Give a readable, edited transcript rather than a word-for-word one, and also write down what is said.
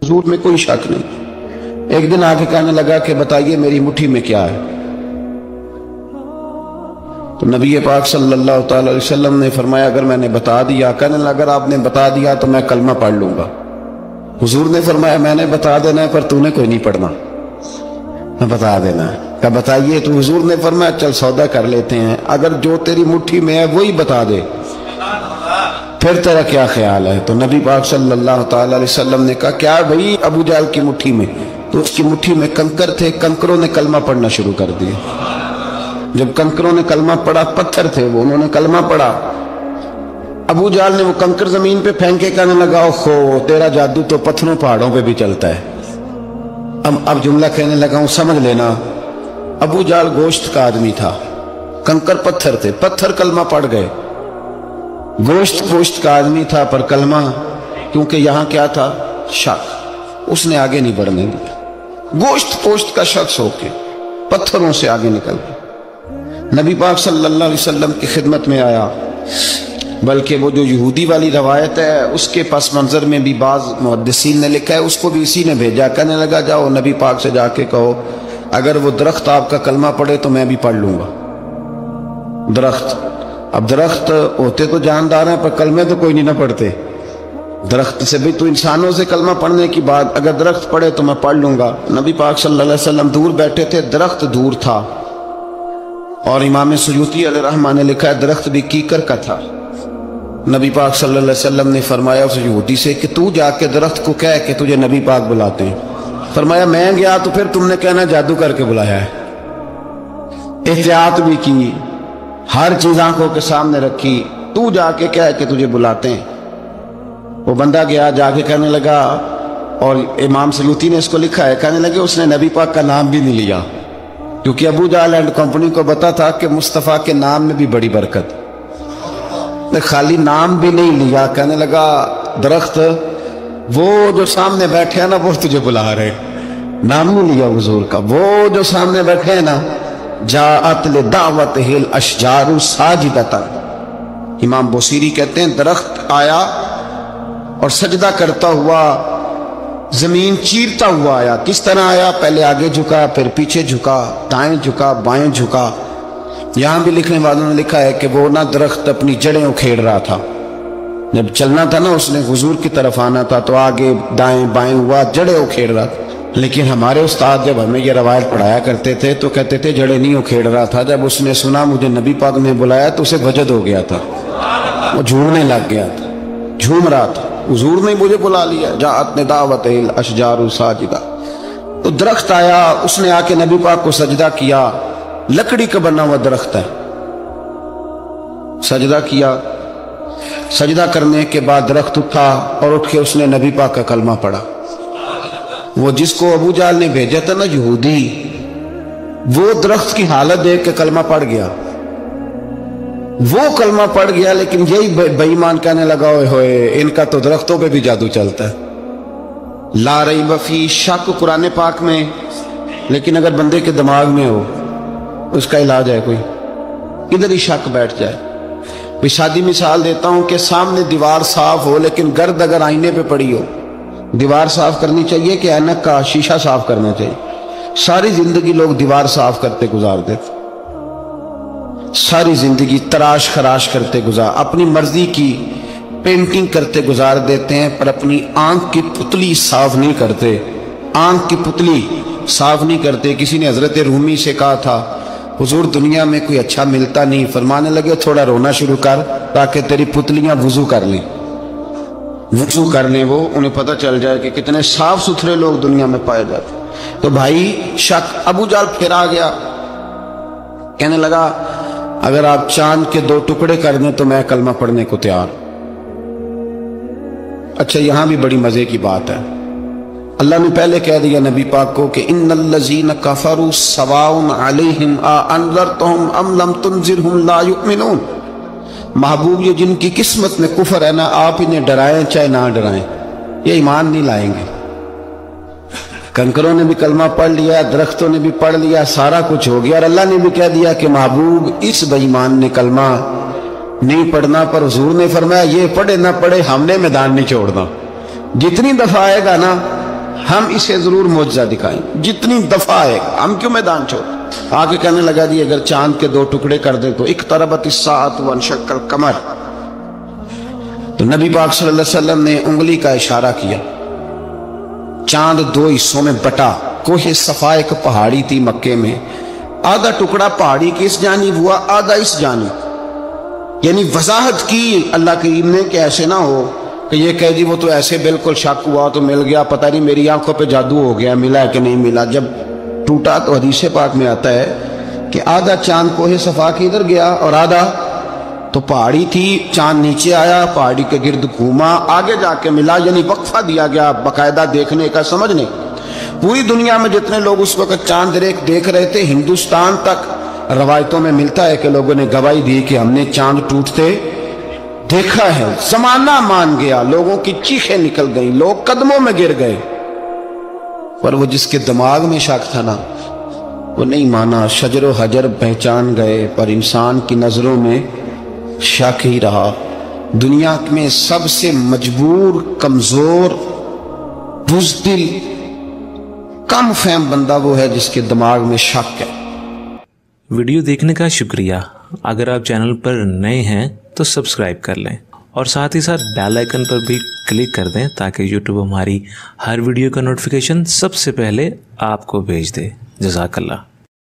حضور میں کوئی شک نہیں۔ ایک دن آ کے کہنے لگا کہ بتائیے میری مٹھی میں کیا ہے؟ تو نبی پاک صلی اللہ تعالی علیہ وسلم نے فرمایا اگر میں نے بتا دیا، کہنے لگا اگر آپ نے بتا دیا تو میں کلمہ پڑھ لوں گا۔ حضور نے فرمایا میں نے بتا دینا ہے پر تو نے کوئی نہیں پڑھنا، میں بتا دینا ہے۔ کہا بتائیے، تو حضور نے فرمایا چل سودا کر لیتے ہیں، اگر جو تیری مٹھی میں ہے وہی بتا دے پھر تیرا کیا خیال ہے؟ تو نبی پاک صلی اللہ تعالی علیہ وسلم نے کہا کیا بھئی ابو جہل کی مٹھی میں؟ تو اس کی مٹھی میں کنکر تھے، کنکروں نے کلمہ پڑھنا شروع کر دیا۔ جب کنکروں نے کلمہ پڑھا، پتھر تھے وہ، انہوں نے کلمہ پڑھا، ابو جہل نے وہ کنکر زمین پہ پھینکے کہنے لگا اوہو تیرا جادو تو پتھروں پہاڑوں پہ بھی چلتا ہے۔ اب جملہ کہنے لگا ہوں سمجھ لینا، ابو جہل گوشت کا آدمی تھا، کنکر پتھر تھے، پتھر کلمہ پڑھ گئے۔ گوشت کا آدمی تھا پر کلمہ، کیونکہ یہاں کیا تھا؟ شک، اس نے آگے نہیں بڑھنے دیا۔ گوشت کا شخص ہو کے پتھروں سے آگے نکل گیا، نبی پاک صلی اللہ علیہ وسلم کی خدمت میں آیا۔ بلکہ وہ جو یہودی والی روایت ہے اس کے پس منظر میں بھی بعض محدثین نے لکھا ہے، اس کو بھی اسی نے بھیجا، کہنے لگا جاؤ نبی پاک سے جا کے کہو اگر وہ درخت آپ کا کلمہ پڑھے تو میں بھی پڑھ لوں گا۔ درخت، اب درخت ہوتے تو جاندار ہیں پر کلمے تو کوئی نہیں نہ پڑھتے۔ درخت سے بھی تو انسانوں سے کلمہ پڑھنے کی بات، اگر درخت پڑھے تو میں پڑھ لوں گا۔ نبی پاک صلی اللہ علیہ وسلم دور بیٹھے تھے، درخت دور تھا، اور امام سیوطی علیہ رحمہ نے لکھا ہے درخت بھی کیکر کا تھا۔ نبی پاک صلی اللہ علیہ وسلم نے فرمایا اس یہودی سے کہ تو جا کے درخت کو کہہ کہ تجھے نبی پاک بلاتے ہیں۔ فرمایا میں گیا تو پھر تم نے کہنا جادو کر کے بلایا ہے۔ احتیاط بھی کی، ہر چیز آنکھوں کے سامنے رکھی، تو جا کے کہہ کہ تجھے بلاتے ہیں۔ وہ بندہ گیا، جا کے کہنے لگا، اور امام سیوطی نے اس کو لکھا ہے، کہنے لگے اس نے نبی پاک کا نام بھی نہیں لیا، کیونکہ ابو جہل اینڈ کمپنی کو پتا تھا کہ مصطفیٰ کے نام میں بھی بڑی برکت، خالی نام بھی نہیں لیا۔ کہنے لگا درخت وہ جو سامنے بیٹھے ہیں نا وہ تجھے بلا رہے، نام نہیں لیا حضور کا، وہ جو سامنے بیٹھے ہیں نا جاءت لدعوتہ الاشجار ساجدۃ۔ امام بوصیری کہتے ہیں درخت آیا اور سجدہ کرتا ہوا، زمین چیرتا ہوا آیا۔ کس طرح آیا؟ پہلے آگے جھکا، پھر پیچھے جھکا، دائیں جھکا، بائیں جھکا۔ یہاں بھی لکھنے والوں نے لکھا ہے کہ وہ نہ درخت اپنی جڑیں اکھیڑ رہا تھا، جب چلنا تھا نا اس نے حضور کی طرف آنا تھا تو آگے دائیں بائیں ہوا، جڑیں اکھیڑ رہا تھا۔ لیکن ہمارے استاد جب ہمیں یہ روایت پڑھایا کرتے تھے تو کہتے تھے جڑیں نہیں اکھیڑ رہا تھا، جب اس نے سنا مجھے نبی پاک نے بلایا تو اسے وجد ہو گیا تھا، وہ جھومنے لگ گیا تھا، جھوم رہا تھا، حضور نے مجھے بلا لیا، جاءت لدعوتہ الاشجار ساجدۃ۔ تو درخت آیا، اس نے آ کے نبی پاک کو سجدہ کیا، لکڑی کا بنا ہوا درخت ہے، سجدہ کیا۔ سجدہ کرنے کے بعد درخت اٹھا اور اٹھ کے اس نے نبی پاک کا کلمہ پڑھا۔ وہ جس کو ابو جہل نے بھیجا تھا نا یہودی، وہ درخت کی حالت دیکھ کے کلمہ پڑھ گیا، وہ کلمہ پڑھ گیا، لیکن یہی بے ایمان کہنے لگا ہوئے ہوئے ان کا تو درختوں پہ بھی جادو چلتا ہے۔ لا ریب فی، شک قرآن پاک میں، لیکن اگر بندے کے دماغ میں ہو اس کا علاج ہے کوئی، ادھر ہی شک بیٹھ جائے۔ سادی مثال دیتا ہوں کہ سامنے دیوار صاف ہو لیکن گرد اگر آئینے پہ پڑی ہو، دیوار صاف کرنی چاہیے کہ اینک کا شیشہ صاف کرنا چاہیے؟ ساری زندگی لوگ دیوار صاف کرتے گزار دیتے، ساری زندگی تراش خراش کرتے گزار، اپنی مرضی کی پینٹنگ کرتے گزار دیتے ہیں، پر اپنی آنکھ کی پتلی صاف نہیں کرتے، آنکھ کی پتلی صاف نہیں کرتے۔ کسی نے حضرت رومی سے کہا تھا حضور دنیا میں کوئی اچھا ملتا نہیں، فرمانے لگے تھوڑا رونا شروع کر تاکہ تیری پتلیاں وضو کر لیں، وضو کر لیں، وہ انہیں پتہ چل جائے کہ کتنے صاف ستھرے لوگ دنیا میں پائے جاتے۔ تو بھائی شک، ابو جہل پھر آ گیا، کہنے لگا اگر آپ چاند کے 2 ٹکڑے کر دیں تو میں کلمہ پڑھنے کو تیار۔ اچھا یہاں بھی بڑی مزے کی بات ہے، اللہ نے پہلے کہہ دیا نبی پاک کو کہ ان الذین کفروا سواء علیہم انذرتہم ام لم تنذرہم لا یؤمنون۔ محبوب یہ جن کی قسمت میں کفر ہے نا، آپ انہیں ڈرائیں چاہے نہ ڈرائیں، یہ ایمان نہیں لائیں گے۔ کنکروں نے بھی کلمہ پڑھ لیا، درختوں نے بھی پڑھ لیا، سارا کچھ ہو گیا، اور اللہ نے بھی کہہ دیا کہ محبوب اس بے ایمان نے کلمہ نہیں پڑھنا، پر حضور نے فرمایا یہ پڑھے نہ پڑھے ہم نے میدان نہیں چھوڑنا، جتنی دفعہ آئے گا نا ہم اسے ضرور معجزہ دکھائیں، جتنی دفعہ ہے ہم کیوں میدان چھوڑ۔ آگے کہنے لگا جی اگر چاند کے 2 ٹکڑے کر دیں تو اقتربت الساعۃ وانشق القمر، تو نبی پاک صلی اللہ علیہ وسلم نے انگلی کا اشارہ کیا، چاند 2 حصوں میں بٹا۔ کوہ صفا ایک پہاڑی تھی مکے میں، آدھا ٹکڑا پہاڑی کی اس جانب ہوا، آدھا اس جانب، یعنی وضاحت کی اللہ کریم نے کہ ایسے نہ ہو کہ یہ کہہ دی وہ تو ایسے بالکل شک ہوا تو مل گیا، پتہ نہیں میری آنکھوں پہ جادو ہو گیا، ملا ہے کہ نہیں ملا۔ جب ٹوٹا تو حدیث پاک میں آتا ہے کہ آدھا چاند کوہ صفا کے ادھر گیا اور آدھا تو پہاڑی تھی، چاند نیچے آیا، پہاڑی کے گرد گھوما، آگے جا کے ملا، یعنی وقفہ دیا گیا باقاعدہ دیکھنے کا، سمجھنے۔ پوری دنیا میں جتنے لوگ اس وقت چاند دیکھ رہے تھے، ہندوستان تک روایتوں میں ملتا ہے کہ لوگوں نے گواہی دی کہ ہم نے چاند ٹوٹتے دیکھا ہے۔ زمانہ مان گیا، لوگوں کی چیخیں نکل گئیں، لوگ قدموں میں گر گئے، پر وہ جس کے دماغ میں شک تھا نا وہ نہیں مانا، شجر و حجر پہچان گئے، پر انسان کی نظروں میں شک ہی رہا۔ دنیا میں سب سے مجبور، کمزور، بزدل، کم فہم بندہ وہ ہے جس کے دماغ میں شک ہے۔ ویڈیو دیکھنے کا شکریہ۔ اگر آپ چینل پر نئے ہیں تو سبسکرائب کر لیں اور ساتھ ہی ساتھ بیل آئیکن پر بھی کلک کر دیں تاکہ یوٹیوب ہماری ہر ویڈیو کا نوٹیفیکیشن سب سے پہلے آپ کو بھیج دے۔ جزاک اللہ۔